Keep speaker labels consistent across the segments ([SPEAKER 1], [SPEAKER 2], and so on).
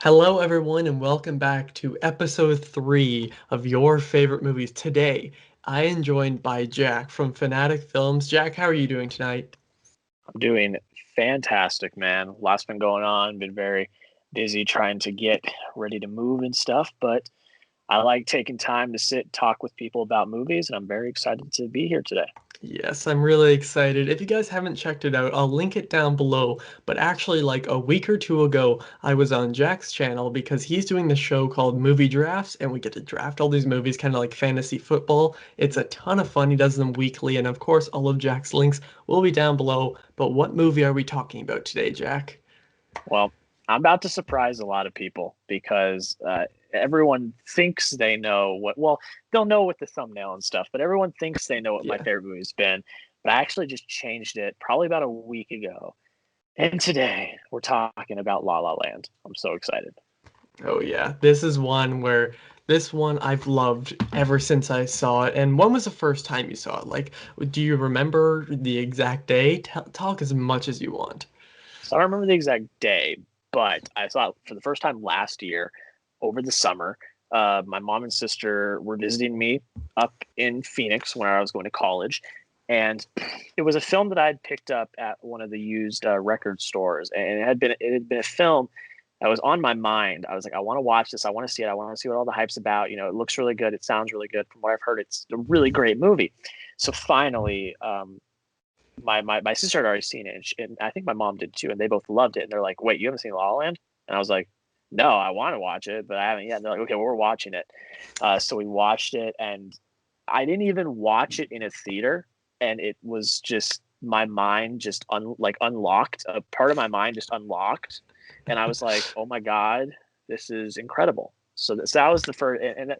[SPEAKER 1] Hello, everyone, and welcome back to episode 3 of Your Favorite Movies. Today, I am joined by Jack from FinaticFilms. Jack, how are you doing tonight?
[SPEAKER 2] I'm doing fantastic, man. Lots been going on. Been very busy trying to get ready to move and stuff, but I like taking time to sit and talk with people about movies, and I'm very excited to be here today.
[SPEAKER 1] Yes, I'm really excited. If you guys haven't checked it out, I'll link it down below. But actually, like a week or two ago, I was on Jack's channel because he's doing this show called Movie Drafts, and we get to draft all these movies, kind of like fantasy football. It's a ton of fun. He does them weekly, and of course, all of Jack's links will be down below. But what movie are we talking about today, Jack?
[SPEAKER 2] Well, I'm about to surprise a lot of people because everyone thinks they know well, they'll know with the thumbnail and stuff, but everyone thinks they know what my
[SPEAKER 1] Yeah.
[SPEAKER 2] favorite movie's been. But I actually just changed it probably about a week ago. And today we're talking about La La Land. I'm so excited.
[SPEAKER 1] Oh yeah, this is one where this one I've loved ever since I saw it. And when was the first time you saw it? Like, do you remember the exact day? Talk as much as you want.
[SPEAKER 2] So I don't remember the exact day, but I saw it for the first time last year over the summer. My mom and sister were visiting me up in Phoenix when I was going to college. And it was a film that I had picked up at one of the used record stores. And it had been a film that was on my mind. I was like, I want to watch this. I want to see it. I want to see what all the hype's about. You know, it looks really good. It sounds really good. From what I've heard, it's a really great movie. So finally, my sister had already seen it, and I think my mom did too, and they both loved it. And they're like, "Wait, you haven't seen La La Land?" And I was like, "No, I want to watch it, but I haven't yet." And they're like, "Okay, well, we're watching it." So we watched it, and I didn't even watch it in a theater, and it was just my mind just unlocked. A part of my mind just unlocked, and I was like, "Oh my god, this is incredible." So that was the first, and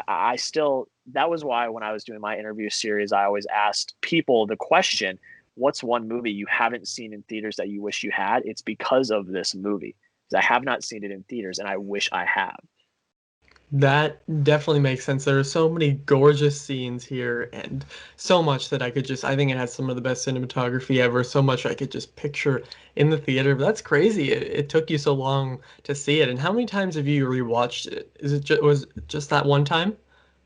[SPEAKER 2] I still, that was why when I was doing my interview series, I always asked people the question, what's one movie you haven't seen in theaters that you wish you had? It's because of this movie. Because I have not seen it in theaters and I wish I have.
[SPEAKER 1] That definitely makes sense. There are so many gorgeous scenes here and so much that I think it has some of the best cinematography ever, so much I could just picture in the theater. But that's crazy. It took you so long to see it. And how many times have you rewatched it? Was it just that one time?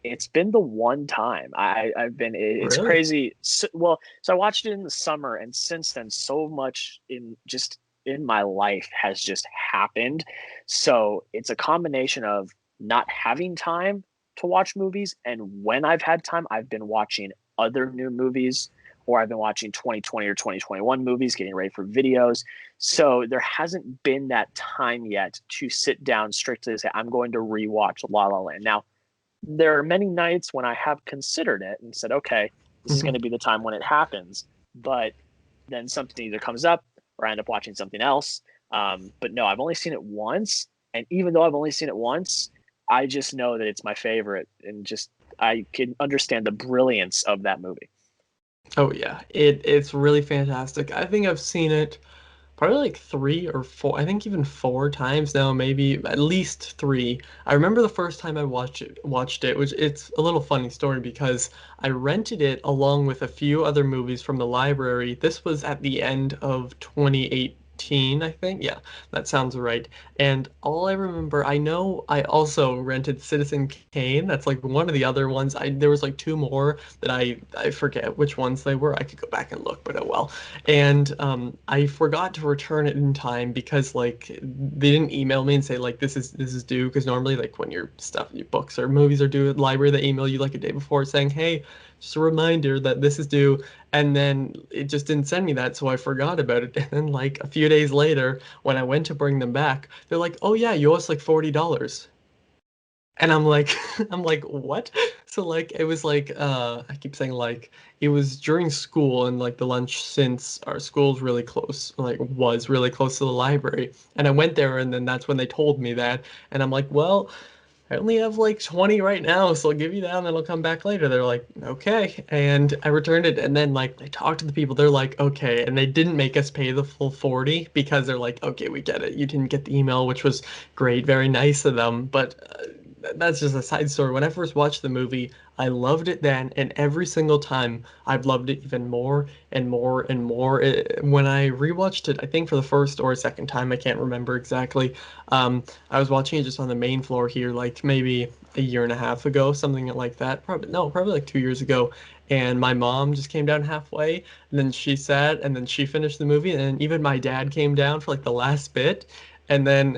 [SPEAKER 2] It's been the one time it's
[SPEAKER 1] Really?
[SPEAKER 2] crazy. So I watched it in the summer, and since then, so much in my life has just happened. So it's a combination of not having time to watch movies, and when I've had time, I've been watching other new movies, or I've been watching 2020 or 2021 movies, getting ready for videos. So there hasn't been that time yet to sit down strictly and say, I'm going to rewatch La La Land. Now, there are many nights when I have considered it and said, okay, this is going to be the time when it happens. But then something either comes up or I end up watching something else. But no, I've only seen it once. And even though I've only seen it once, I just know that it's my favorite, and just I can understand the brilliance of that movie.
[SPEAKER 1] Oh yeah, it's really fantastic. I think I've seen it probably like 3 or 4, I think even 4 times now, maybe at least three. I remember the first time I watched it, which it's a little funny story because I rented it along with a few other movies from the library. This was at the end of 2018, I think. Yeah, that sounds right. And all I remember, I know I also rented Citizen Kane. That's like one of the other ones. There was like two more that I forget which ones they were. I could go back and look, but oh well. And I forgot to return it in time because like they didn't email me and say like this is due, because normally like when your books or movies are due at the library, they email you like a day before saying, hey, just a reminder that this is due. And then it just didn't send me that, so I forgot about it. And then like a few days later, when I went to bring them back, they're like, oh yeah, you owe us like $40. And I'm like, I'm like, what? So like it was like I keep saying like it was during school, and like the lunch, since our school's really close, like was really close to the library. And I went there, and then that's when they told me that. And I'm like, well, I only have like 20 right now, so I'll give you that and then I'll come back later. They're like, okay. And I returned it, and then like I talked to the people, they're like, okay. And they didn't make us pay the full 40 because they're like, okay, we get it. You didn't get the email, which was great, very nice of them. But that's just a side story. When I first watched the movie, I loved it then, and every single time I've loved it even more and more and more. When I rewatched it, I think for the first or second time, I can't remember exactly. I was watching it just on the main floor here, like maybe a year and a half ago, something like that. Probably no, probably like 2 years ago. And my mom just came down halfway, and then she sat, and then she finished the movie, and then even my dad came down for like the last bit. And then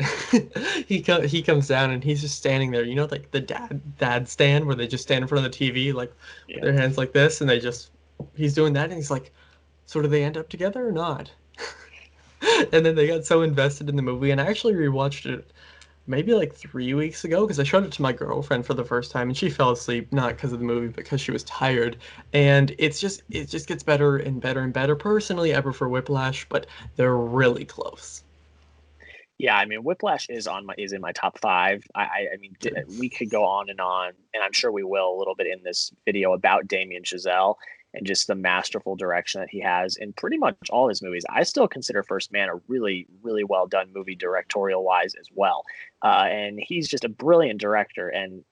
[SPEAKER 1] he comes down and he's just standing there, like the dad stand where they just stand in front of the TV like with
[SPEAKER 2] Yeah.
[SPEAKER 1] their hands like this, and he's doing that, and he's like, so do they end up together or not? And then they got so invested in the movie, and I actually rewatched it maybe like 3 weeks ago because I showed it to my girlfriend for the first time, and she fell asleep not because of the movie, but because she was tired. And it just gets better and better and better. Personally, I prefer Whiplash, but they're really close.
[SPEAKER 2] Yeah, I mean, Whiplash is in my top five. I mean, we could go on, and I'm sure we will a little bit in this video about Damien Chazelle and just the masterful direction that he has in pretty much all his movies. I still consider First Man a really, really well done movie directorial wise as well, and he's just a brilliant director. And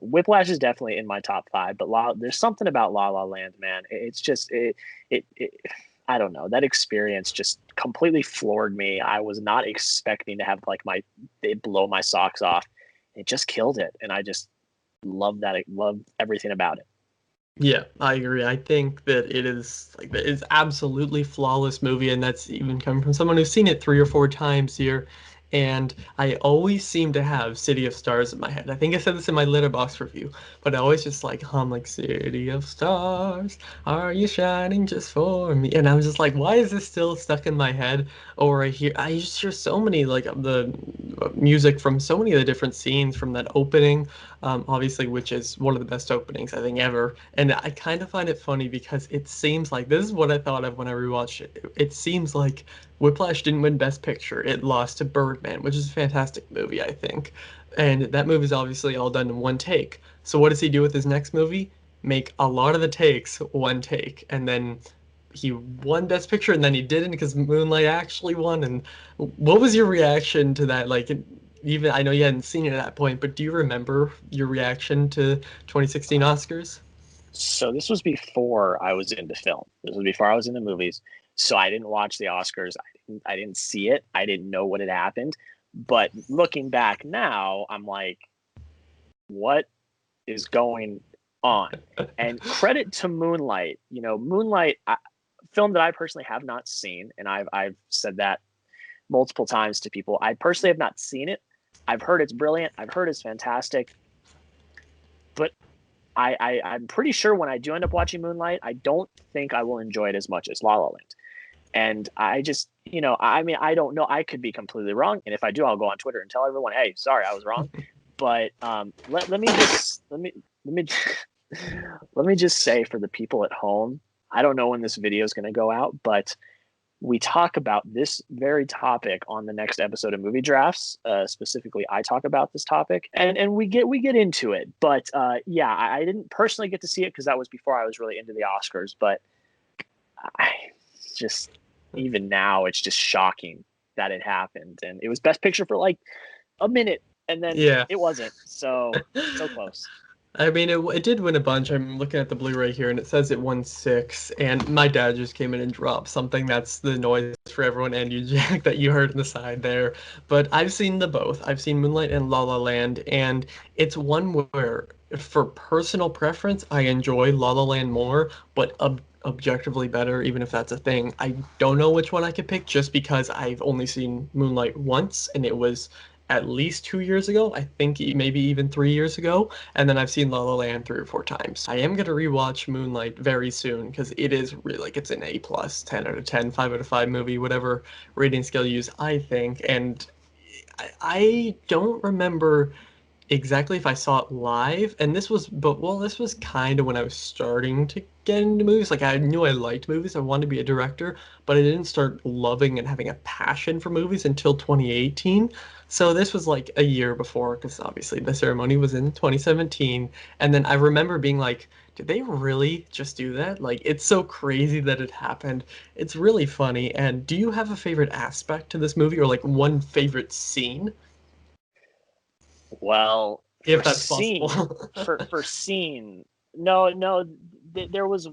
[SPEAKER 2] Whiplash is definitely in my top five. But there's something about La La Land, man. It's just it I don't know. That experience just completely floored me. I was not expecting to have like they blow my socks off. It just killed it, and I just love that. I love everything about it.
[SPEAKER 1] Yeah, I agree. I think that it's absolutely flawless movie, and that's even coming from someone who's seen it 3 or 4 times here. And I always seem to have City of Stars in my head. I think I said this in my Letterboxd review, but I always just like hum like City of Stars, are you shining just for me? And I'm just like, why is this still stuck in my head? Or I just hear so many like of the music from so many of the different scenes from that opening, obviously, which is one of the best openings I think ever. And I kind of find it funny because it seems like this is what I thought of when I rewatched it. It seems like Whiplash didn't win Best Picture. It lost to Birdman, which is a fantastic movie, I think. And that movie is obviously all done in one take. So what does he do with his next movie? Make a lot of the takes one take, and then he won Best Picture, and then he didn't because Moonlight actually won. And what was your reaction to that? Like, even I know you hadn't seen it at that point, but do you remember your reaction to 2016 Oscars?
[SPEAKER 2] So this was before I was into film. This was before I was into movies. So I didn't watch the Oscars. I didn't see it. I didn't know what had happened. But looking back now, I'm like, what is going on? And credit to Moonlight. Moonlight, film that I personally have not seen, and I've said that multiple times to people. I personally have not seen it. I've heard it's brilliant. I've heard it's fantastic. But I'm pretty sure when I do end up watching Moonlight, I don't think I will enjoy it as much as La La Land. And I just, I mean, I don't know. I could be completely wrong, and if I do, I'll go on Twitter and tell everyone, "Hey, sorry, I was wrong." But let me let me just say for the people at home, I don't know when this video is going to go out, but we talk about this very topic on the next episode of Movie Drafts. Specifically, I talk about this topic, and we get into it. But yeah, I didn't personally get to see it because that was before I was really into the Oscars. But I just even now, it's just shocking that it happened, and it was Best Picture for like a minute, and then
[SPEAKER 1] Yeah.
[SPEAKER 2] it wasn't. So close.
[SPEAKER 1] I mean, it did win a bunch. I'm looking at the Blu-ray here, and it says it won six. And my dad just came in and dropped something. That's the noise for everyone, and you, Jack, that you heard in the side there. But I've seen the both. I've seen Moonlight and La La Land, and it's one where, for personal preference, I enjoy La La Land more, but objectively better, even if that's a thing. I don't know which one I could pick just because I've only seen Moonlight once, and it was at least 2 years ago. I think maybe even 3 years ago. And then I've seen La La Land 3 or 4 times. I am gonna rewatch Moonlight very soon because it is really like it's an A plus, 10 out of 10, 5 out of 5 movie, whatever rating scale you use, I think. And I don't remember exactly if I saw it live, and this was kind of when I was starting to get into movies. Like I knew I liked movies, I wanted to be a director, but I didn't start loving and having a passion for movies until 2018. So this was like a year before, because obviously the ceremony was in 2017, and then I remember being like, did they really just do that? Like it's so crazy that it happened. It's really funny. And do you have a favorite aspect to this movie or like one favorite scene?
[SPEAKER 2] Well, For
[SPEAKER 1] if that's
[SPEAKER 2] scene,
[SPEAKER 1] possible.
[SPEAKER 2] for scene, no, no, there was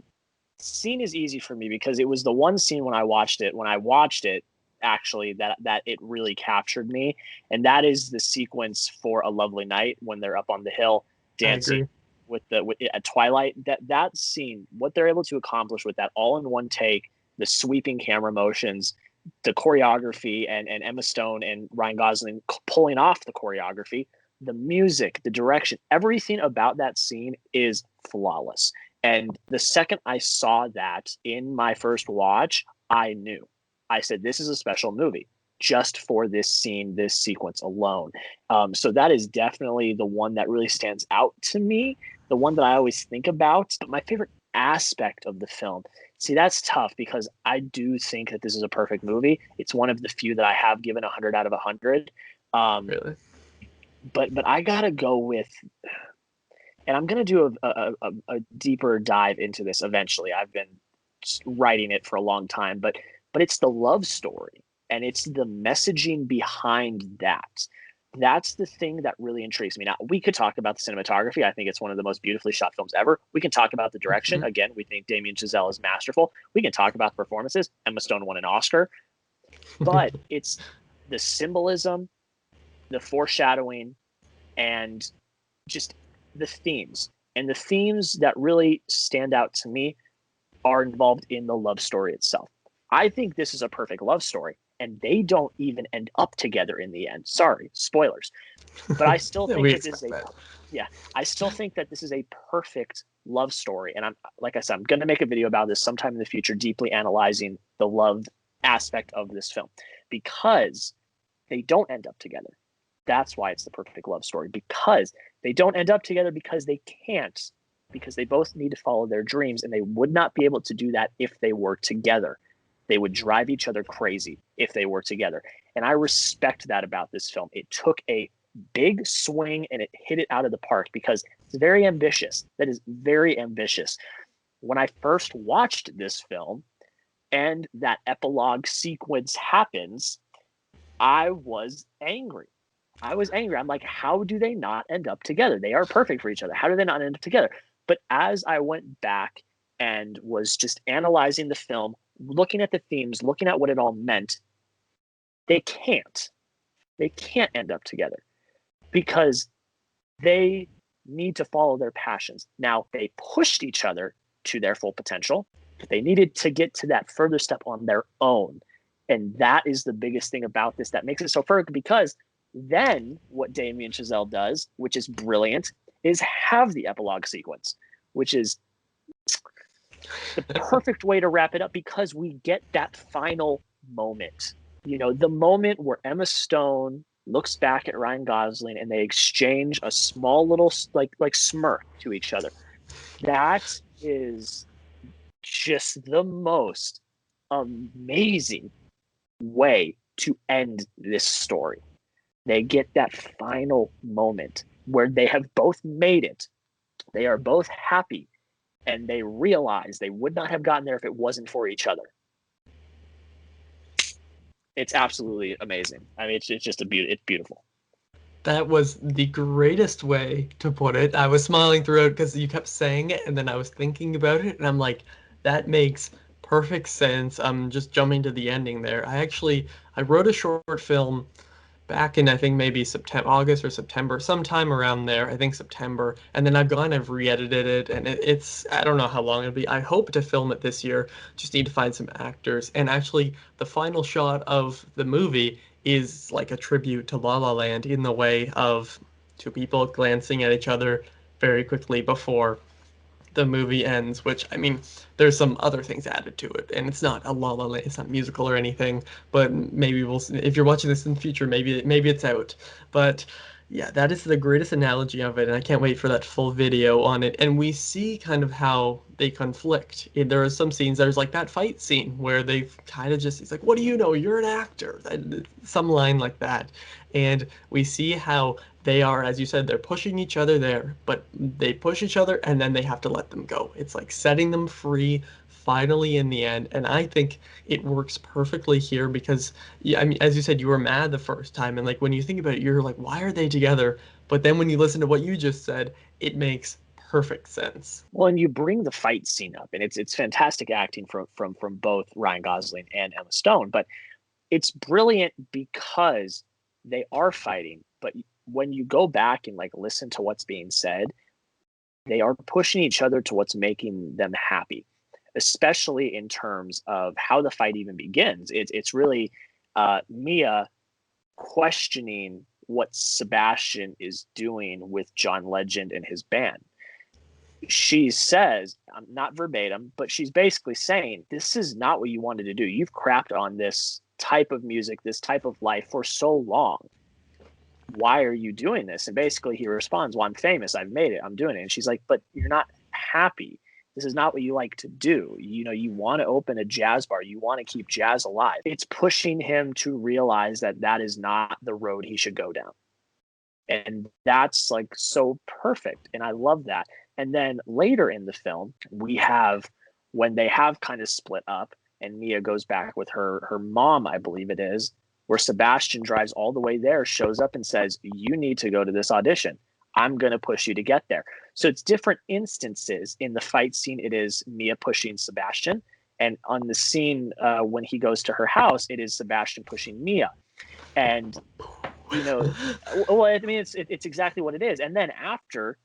[SPEAKER 2] scene is easy for me because it was the one scene when I watched it. When I watched it, actually, that it really captured me, and that is the sequence for A Lovely Night when they're up on the hill
[SPEAKER 1] I
[SPEAKER 2] dancing
[SPEAKER 1] agree.
[SPEAKER 2] at twilight. That scene, what they're able to accomplish with that all in one take, the sweeping camera motions, the choreography, and Emma Stone and Ryan Gosling pulling off the choreography, the music, the direction, everything about that scene is flawless. And the second I saw that in my first watch, I knew. I said, this is a special movie just for this scene, this sequence alone. So that is definitely the one that really stands out to me, the one that I always think about. But my favorite aspect of the film, see, that's tough because I do think that this is a perfect movie. It's one of the few that I have given 100 out of 100. Um,
[SPEAKER 1] Really.
[SPEAKER 2] but I gotta go with, and I'm gonna do a deeper dive into this eventually. I've been writing it for a long time, but it's the love story and it's the messaging behind that. That's the thing that really intrigues me. Now, we could talk about the cinematography. I think it's one of the most beautifully shot films ever. We can talk about the direction.
[SPEAKER 1] Mhm.
[SPEAKER 2] Again, we think Damien Chazelle is masterful. We can talk about the performances. Emma Stone won an Oscar, but it's the symbolism, the foreshadowing, and just the themes. And the themes that really stand out to me are involved in the love story itself. I think this is a perfect love story, and they don't even end up together in the end. Sorry, spoilers. But I still
[SPEAKER 1] Yeah, we
[SPEAKER 2] think that this is
[SPEAKER 1] expect
[SPEAKER 2] a
[SPEAKER 1] that.
[SPEAKER 2] yeah, I still think that this is a perfect love story. And I'm like I said, I'm gonna make a video about this sometime in the future, deeply analyzing the love aspect of this film because they don't end up together. That's why it's the perfect love story because they don't end up together because they can't, because they both need to follow their dreams and they would not be able to do that if they were together. They would drive each other crazy if they were together. And I respect that about this film. It took a big swing and it hit it out of the park because it's very ambitious. That is very ambitious. When I first watched this film and that epilogue sequence happens, I was angry. I was angry. I'm like, how do they not end up together? They are perfect for each other. How do they not end up together? But as I went back and was just analyzing the film, looking at the themes, looking at what it all meant, they can't. They can't end up together because they need to follow their passions. Now, they pushed each other to their full potential, but they needed to get to that further step on their own. And that is the biggest thing about this that makes it so perfect because then what Damien Chazelle does, which is brilliant, is have the epilogue sequence, which is the perfect way to wrap it up because we get that final moment. You know, the moment where Emma Stone looks back at Ryan Gosling and they exchange a small little like smirk to each other. That is just the most amazing way to end this story. They get that final moment where they have both made it. They are both happy and they realize they would not have gotten there if it wasn't for each other. It's absolutely amazing. I mean, it's just it's beautiful.
[SPEAKER 1] That was the greatest way to put it. I was smiling throughout because you kept saying it, and then I was thinking about it, and I'm like, that makes perfect sense. I'm just jumping to the ending there. I wrote a short film back in I think maybe September, August or September, sometime around there. I think September, and then I've re-edited it, and it's I don't know how long it'll be. I hope to film it this year. Just need to find some actors, and actually, the final shot of the movie is like a tribute to La La Land in the way of two people glancing at each other very quickly before the movie ends, which I mean, there's some other things added to it, and it's not a La La Land, it's not musical or anything. But maybe we'll, if you're watching this in the future, maybe it's out. But yeah, that is the greatest analogy of it, and I can't wait for that full video on it. And we see kind of how they conflict. There are some scenes, there's like that fight scene where they kind of just, he's like, "What do you know? You're an actor." Some line like that, and we see how they are, as you said, they're pushing each other there, but they push each other and then they have to let them go. It's like setting them free finally in the end, and I think it works perfectly here because, yeah, I mean, as you said, you were mad the first time, and like when you think about it, you're like, why are they together? But then when you listen to what you just said, it makes perfect sense.
[SPEAKER 2] Well, and you bring the fight scene up, and it's fantastic acting from both Ryan Gosling and Emma Stone. But it's brilliant because they are fighting. But when you go back and like listen to what's being said, they are pushing each other to what's making them happy, especially in terms of how the fight even begins. It's really Mia questioning what Sebastian is doing with John Legend and his band. She says, not verbatim, but she's basically saying, this is not what you wanted to do. You've crapped on this type of music, this type of life for so long. Why are you doing this? And basically he responds, well, I'm famous. I've made it. I'm doing it. And she's like, but you're not happy. This is not what you like to do. You know, you want to open a jazz bar. You want to keep jazz alive. It's pushing him to realize that that is not the road he should go down. And that's like so perfect. And I love that. And then later in the film, we have when they have kind of split up and Mia goes back with her mom, I believe it is, where Sebastian drives all the way there, shows up and says, you need to go to this audition. I'm going to push you to get there. So it's different instances. In the fight scene, it is Mia pushing Sebastian. And on the scene when he goes to her house, it is Sebastian pushing Mia. And, you know, well, I mean, it's exactly what it is. And then after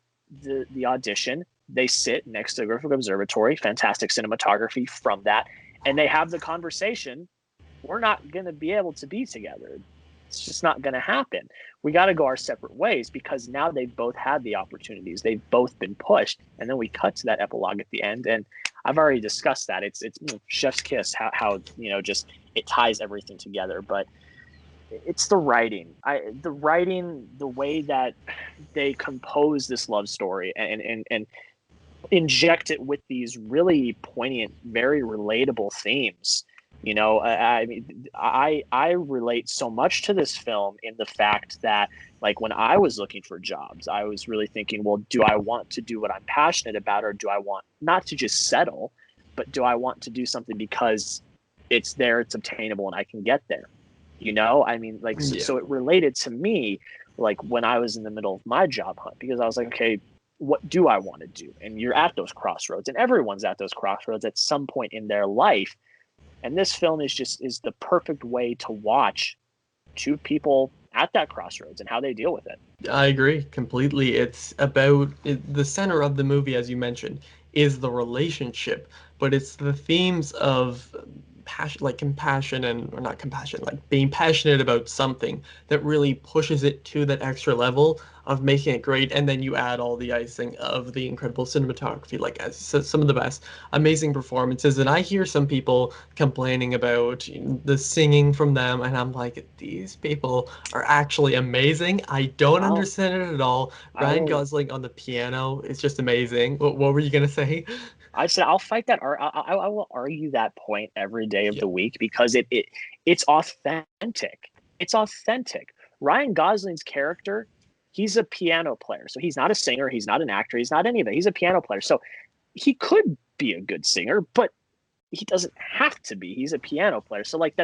[SPEAKER 2] the audition, they sit next to the Griffith Observatory, fantastic cinematography from that. And they have the conversation. We're not going to be able to be together. It's just not going to happen. We got to go our separate ways because now they've both had the opportunities. They've both been pushed. And then we cut to that epilogue at the end. And I've already discussed that. It's chef's kiss, how just it ties everything together. But it's the writing. The way that they compose this love story and inject it with these really poignant, very relatable themes. You know, I mean, I relate so much to this film in the fact that, like, when I was looking for jobs, I was really thinking, well, do I want to do what I'm passionate about, or do I want not to just settle, but do I want to do something because it's there, it's obtainable, and I can get there? You know, I mean, like, so it related to me, like, when I was in the middle of my job hunt, because I was like, okay, what do I want to do? And you're at those crossroads, and everyone's at those crossroads at some point in their life. And this film is the perfect way to watch two people at that crossroads and how they deal with it.
[SPEAKER 1] I agree completely. It's about the center of the movie, as you mentioned, is the relationship, but it's the themes of passion, like compassion and, or not compassion, like being passionate about something that really pushes it to that extra level of making it great. And then you add all the icing of the incredible cinematography, like as you said, some of the best amazing performances. And I hear some people complaining about the singing from them, and I'm like, these people are actually amazing. I don't
[SPEAKER 2] I'll,
[SPEAKER 1] understand it at all.
[SPEAKER 2] I
[SPEAKER 1] Ryan
[SPEAKER 2] will,
[SPEAKER 1] Gosling on the piano is just amazing. What were you gonna say?
[SPEAKER 2] I said I'll fight that. I will argue that point every day of
[SPEAKER 1] Yeah.
[SPEAKER 2] the week because it's authentic. It's authentic. Ryan Gosling's character, he's a piano player, so he's not a singer. He's not an actor. He's not any of that. He's a piano player, so he could be a good singer, but he doesn't have to be. He's a piano player, so like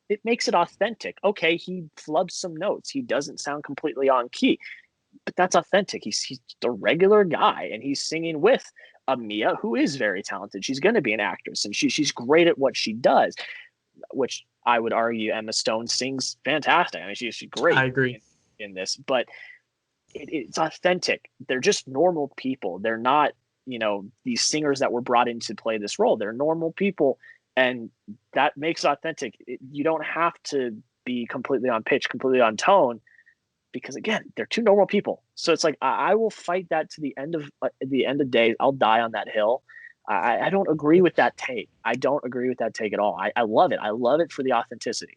[SPEAKER 2] it makes it authentic. Okay, he flubs some notes. He doesn't sound completely on key, but that's authentic. He's a regular guy, and he's singing with a Mia who is very talented. She's going to be an actress, and she's great at what she does. Which I would argue Emma Stone sings fantastic. I mean, she's
[SPEAKER 1] I
[SPEAKER 2] great
[SPEAKER 1] agree.
[SPEAKER 2] in this, but it's authentic. They're just normal people. They're not, these singers that were brought in to play this role. They're normal people, and that makes authentic. You don't have to be completely on pitch, completely on tone, because again, they're two normal people. So it's like I will fight that to the end of days. I'll die on that hill. I don't agree with that take. I don't agree with that take at all. I love it. I love it for the authenticity.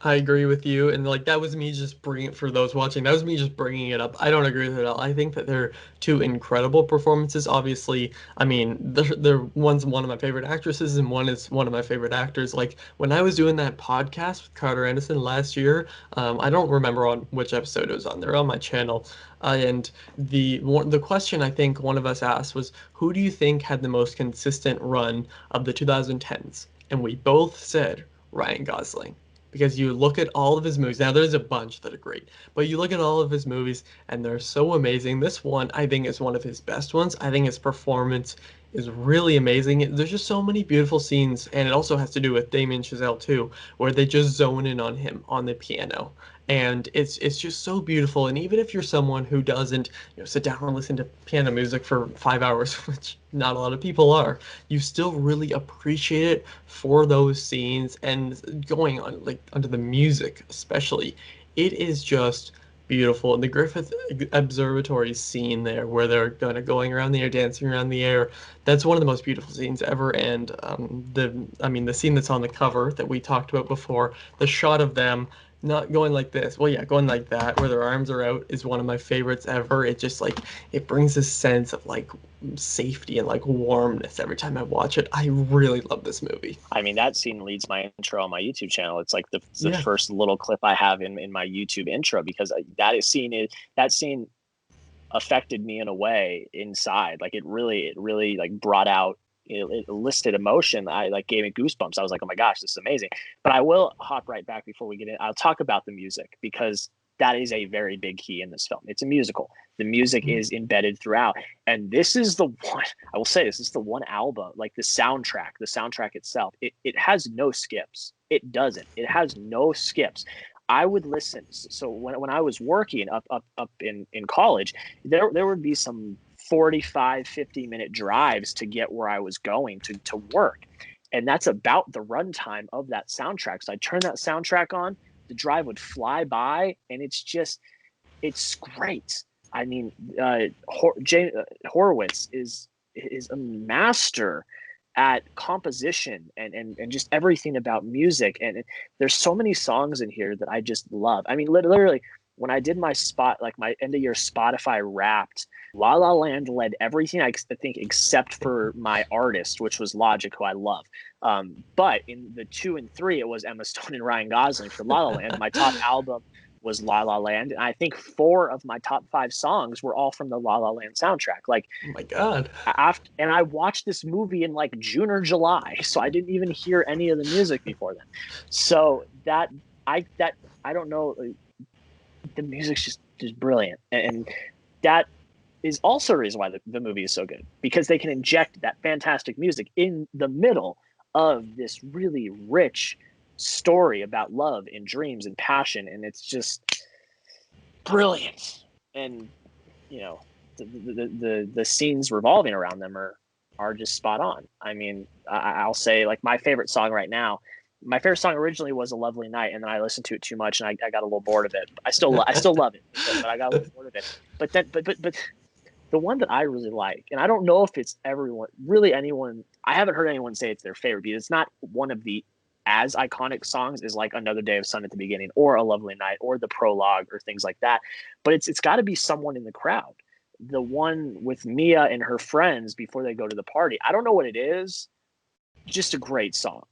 [SPEAKER 1] I agree with you, and like that was me just bringing for those watching. That was me just bringing it up. I don't agree with it at all. I think that they're two incredible performances. Obviously, I mean, one's one of my favorite actresses, and one is one of my favorite actors. Like when I was doing that podcast with Carter Anderson last year, I don't remember on which episode it was on. They're on my channel, and the question I think one of us asked was, who do you think had the most consistent run of the 2010s? And we both said Ryan Gosling, because you look at all of his movies. Now, there's a bunch that are great, but you look at all of his movies and they're so amazing. This one, I think, is one of his best ones. I think his performance is really amazing. There's just so many beautiful scenes, and it also has to do with Damien Chazelle too, where they just zone in on him on the piano. And it's just so beautiful. And even if you're someone who doesn't, sit down and listen to piano music for 5 hours, which not a lot of people are, you still really appreciate it for those scenes and going on like under the music especially. It is just beautiful. And the Griffith Observatory scene there where they're kind of going around the air, dancing around the air, that's one of the most beautiful scenes ever. And the scene that's on the cover that we talked about before, the shot of them not going like this. Well, yeah, going like that, where their arms are out, is one of my favorites ever. It just like it brings a sense of like safety and like warmness every time I watch it. I really love this movie.
[SPEAKER 2] I mean, that scene leads my intro on my YouTube channel. It's like the
[SPEAKER 1] Yeah.
[SPEAKER 2] first little clip I have in my YouTube intro, because that scene affected me in a way inside. Like it really like brought out, it elicited emotion. I like gave me goosebumps. I was like, oh my gosh, this is amazing. But I will hop right back before we get in. I'll talk about the music, because that is a very big key in this film. It's a musical. The music is embedded throughout. And this is the one, I will say, this is the one album, like the soundtrack itself, it has no skips. It doesn't. It has no skips. I would listen. So when I was working up in college, there would be some 45, 50-minute drives to get where I was going to work. And that's about the runtime of that soundtrack. So I turn that soundtrack on, the drive would fly by, and it's great. I mean, Horowitz is a master at composition and just everything about music. And there's so many songs in here that I just love. I mean, literally, when I did my end of year Spotify Wrapped, La La Land led everything, I think, except for my artist, which was Logic, who I love. But in the 2 and 3, it was Emma Stone and Ryan Gosling for La La Land. My top album was La La Land, and I think 4 of my top 5 songs were all from the La La Land soundtrack. Like,
[SPEAKER 1] Oh my God.
[SPEAKER 2] and I watched this movie in like June or July, so I didn't even hear any of the music before then. So I don't know, the music's just brilliant, and that is also the reason why the movie is so good, because they can inject that fantastic music in the middle of this really rich story about love and dreams and passion, and it's just brilliant. And you know, the scenes revolving around them are just spot on. I mean, I'll say, like, my favorite song right now. My favorite song originally was "A Lovely Night," and then I listened to it too much, and I got a little bored of it. I still love it, but I got a little bored of it. But the one that I really like, and I don't know if it's anyone. I haven't heard anyone say it's their favorite, because it's not one of the as iconic songs as like "Another Day of Sun" at the beginning, or "A Lovely Night," or the prologue, or things like that. But it's got to be someone in the crowd. The one with Mia and her friends before they go to the party. I don't know what it is. Just a great song.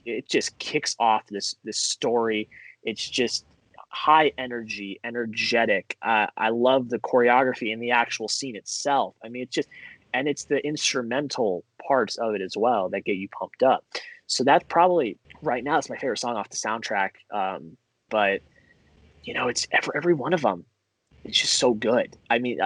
[SPEAKER 2] It just kicks off this story. It's just high energy, energetic. I love the choreography and the actual scene itself. I mean, it's the instrumental parts of it as well that get you pumped up. So that's probably right now, it's my favorite song off the soundtrack. But it's every one of them. It's just so good. I mean,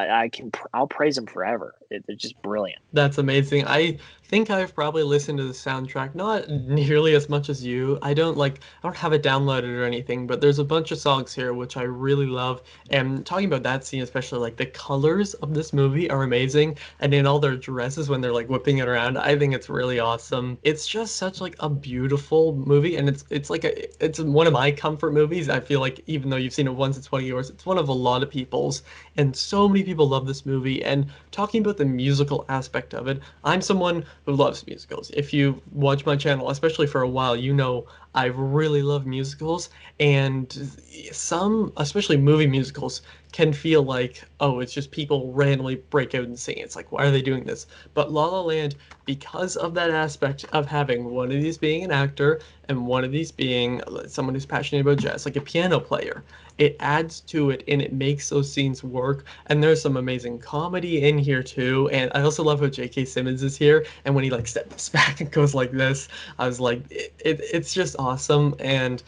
[SPEAKER 2] I'll praise them forever. They're just brilliant.
[SPEAKER 1] That's amazing. I think I've probably listened to the soundtrack not nearly as much as you. I don't have it downloaded or anything, but there's a bunch of songs here which I really love. And talking about that scene, especially like the colors of this movie are amazing. And in all their dresses when they're like whipping it around, I think it's really awesome. It's just such like a beautiful movie, and it's one of my comfort movies. I feel like even though you've seen it once in 20 years, it's one of a lot of people's, and so many people love this movie. And talking about the musical aspect of it, I'm someone who loves musicals. If you watch my channel, especially for a while, I really love musicals, and some, especially movie musicals, can feel like, oh, it's just people randomly break out and sing. It's like, why are they doing this? But La La Land, because of that aspect of having one of these being an actor and one of these being someone who's passionate about jazz, like a piano player, it adds to it and it makes those scenes work. And there's some amazing comedy in here too. And I also love how J.K. Simmons is here. And when he like steps back and goes like this, I was like, it's just awesome. And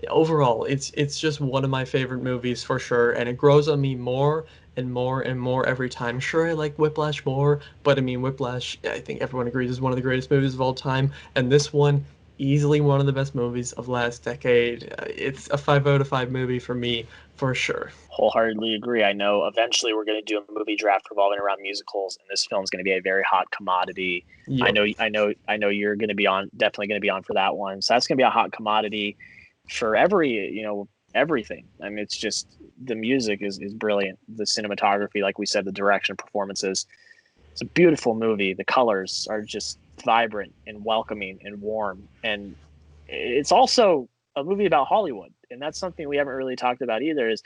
[SPEAKER 1] overall, it's just one of my favorite movies for sure. And it grows on me more and more and more every time. Sure, I like Whiplash more, but I mean, Whiplash, I think everyone agrees, is one of the greatest movies of all time. And this one, easily one of the best movies of last decade. It's a 5 out of 5 movie for me, for sure.
[SPEAKER 2] Wholeheartedly agree. I know eventually we're going to do a movie draft revolving around musicals, and this film is going to be a very hot commodity.
[SPEAKER 1] Yep.
[SPEAKER 2] I know you're going to be on, definitely going to be on for that one. So that's going to be a hot commodity for every, everything. I mean, it's just the music is brilliant. The cinematography, like we said, the direction, performances. It's a beautiful movie. The colors are just vibrant and welcoming and warm, and it's also a movie about Hollywood, and that's something we haven't really talked about either. Is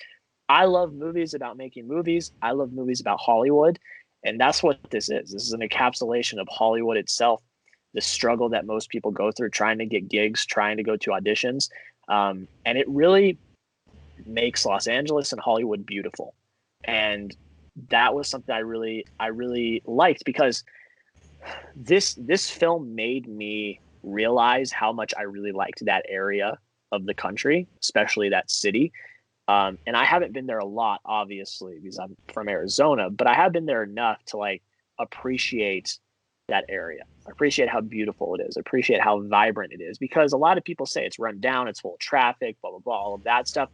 [SPEAKER 2] I love movies about making movies. I love movies about Hollywood. And that's what this is. This is an encapsulation of Hollywood itself, the struggle that most people go through trying to get gigs, trying to go to auditions. And it really makes Los Angeles and Hollywood beautiful. And that was something I really liked, because this film made me realize how much I really liked that area of the country, especially that city. And I haven't been there a lot, obviously, because I'm from Arizona, but I have been there enough to like appreciate that area, appreciate how beautiful it is, appreciate how vibrant it is, because a lot of people say it's run down, it's full of traffic, blah, blah, blah, all of that stuff.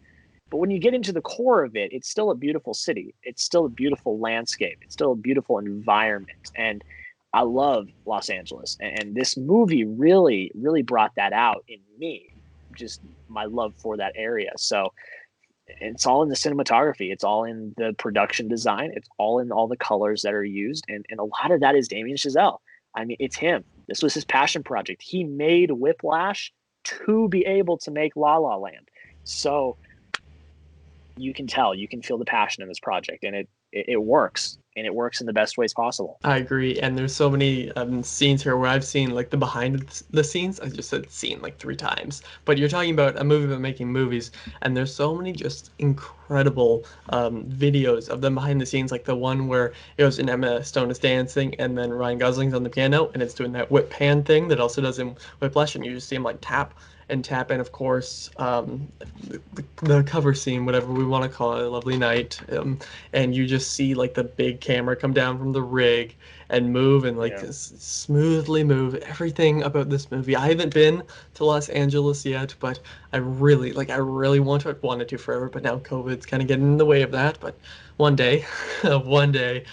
[SPEAKER 2] But when you get into the core of it, it's still a beautiful city. It's still a beautiful landscape. It's still a beautiful environment. And I love Los Angeles. And this movie really, really brought that out in me, just my love for that area. So it's all in the cinematography. It's all in the production design. It's all in all the colors that are used. And a lot of that is Damien Chazelle. I mean, it's him. This was his passion project. He made Whiplash to be able to make La La Land. So you can tell, you can feel the passion in this project, and it works, and it works in the best ways possible.
[SPEAKER 1] I agree, and there's so many scenes here where I've seen like the behind the scenes. I just said scene like 3 times, but you're talking about a movie about making movies, and there's so many just incredible videos of them behind the scenes, like the one where it was in Emma Stone is dancing, and then Ryan Gosling's on the piano, and it's doing that whip pan thing that also does in Whiplash, and you just see him like tap and tap, and of course the cover scene, whatever we want to call it, a lovely night, and you just see like the big camera come down from the rig and move and like
[SPEAKER 2] Yeah.
[SPEAKER 1] smoothly move everything about this movie. I haven't been to Los Angeles yet, but I really wanted to forever, but now COVID's kind of getting in the way of that. But one day, one day,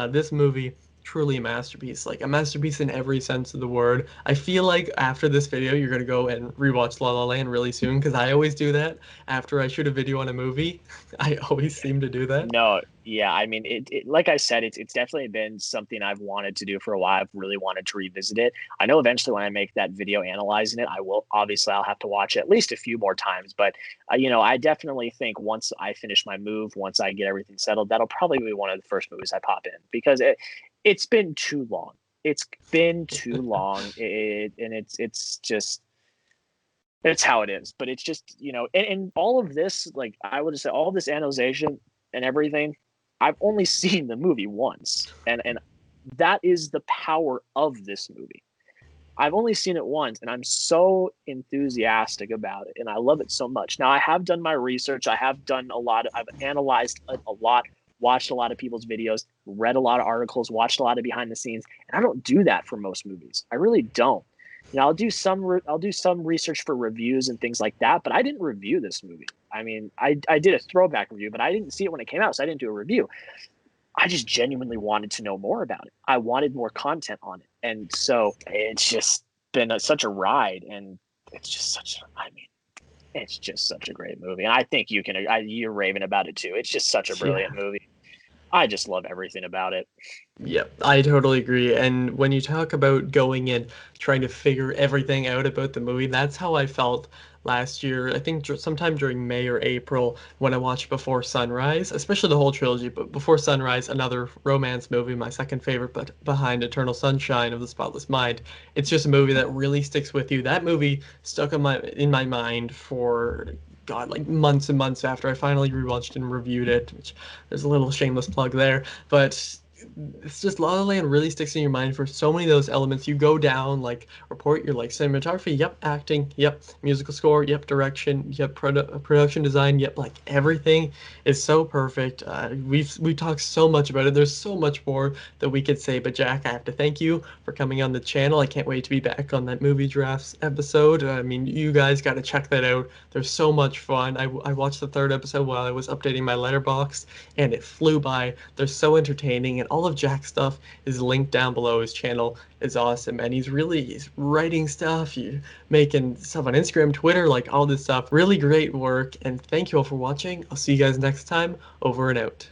[SPEAKER 1] this movie truly a masterpiece, like a masterpiece in every sense of the word. I feel like after this video, you're gonna go and rewatch La La Land really soon, because I always do that after I shoot a video on a movie. I always seem to do that.
[SPEAKER 2] No, yeah. I mean, like I said, it's definitely been something I've wanted to do for a while. I've really wanted to revisit it. I know eventually when I make that video analyzing it, I'll have to watch it at least a few more times. But I definitely think once I finish my move, once I get everything settled, that'll probably be one of the first movies I pop in, because it's been too long. It's been too long. And it's just, it's how it is. But it's just, and all of this, like I would just say, all this analyzation and everything, I've only seen the movie once. And that is the power of this movie. I've only seen it once, and I'm so enthusiastic about it, and I love it so much. Now, I have done my research. I have done a lot. I've analyzed a lot, watched a lot of people's videos, read a lot of articles, watched a lot of behind the scenes, and I don't do that for most movies. I really don't. I'll do some research for reviews and things like that, but I didn't review this movie. I mean, I did a throwback review, but I didn't see it when it came out, so I didn't do a review. I just genuinely wanted to know more about it. I wanted more content on it. And so it's just been such a ride. And it's just it's just such a great movie. And I think you're raving about it too. It's just such a
[SPEAKER 1] Yeah.
[SPEAKER 2] brilliant movie. I just love everything about it.
[SPEAKER 1] Yep, I totally agree. And when you talk about going in, trying to figure everything out about the movie, that's how I felt last year. I think sometime during May or April when I watched Before Sunrise, especially the whole trilogy, but Before Sunrise, another romance movie, my second favorite, but behind Eternal Sunshine of the Spotless Mind. It's just a movie that really sticks with you. That movie stuck in my mind for God, like months and months after I finally rewatched and reviewed it, which there's a little shameless plug there. But it's just La La Land really sticks in your mind for so many of those elements. You go down like report your like cinematography, yep, acting, yep, musical score, yep, direction, yep, production design, yep, like everything is so perfect. We talked so much about it. There's so much more that we could say, but Jack, I have to thank you for coming on the channel. I can't wait to be back on that movie drafts episode. I mean, you guys got to check that out. There's so much fun. I watched the third episode while I was updating my letterbox, and it flew by. They're so entertaining, and all of Jack's stuff is linked down below. His channel is awesome, and he's writing stuff, you making stuff on Instagram, Twitter, like all this stuff. Really great work, and thank you all for watching. I'll see you guys next time. Over and out.